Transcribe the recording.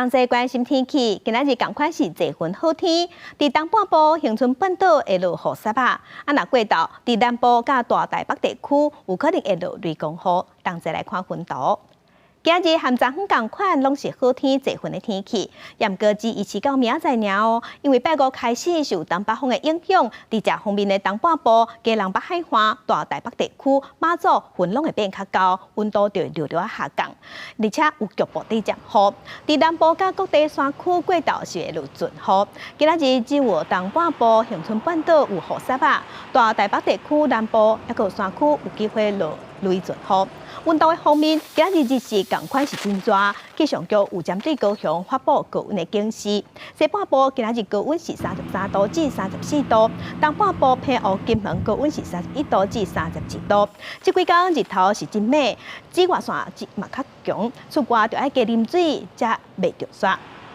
同齐关心天气，今仔日同款是侪份好天。伫东半部恒春半岛会落雨雪啊，若过到伫南部甲大台北地区有可能会落雷公雨。同齐来看分图。今日含昨昏同款，拢是好天侪份的天气，严格至维持到明仔载尔哦。因为拜五开始受东北风的影响，伫这方面的东半部、基隆北海岸、大台北地区、马祖云拢会变较高，温度就会略略下降，而且有局部地降雨。伫南部甲各地山区过道是会落阵雨。今仔日只有东半部、恒春半岛有雨雪啊，大台北地区南部还有山区有机会落雷阵雨。温度的方面，今日日时同款是真热，气象局有针对高雄发布高温的警示。西半部今仔日高温是33度至34度，东半部澎湖、金门高温是31度至32度。这几天日头是真美，紫外线嘛较强，出外就要加啉水，才袂着雪。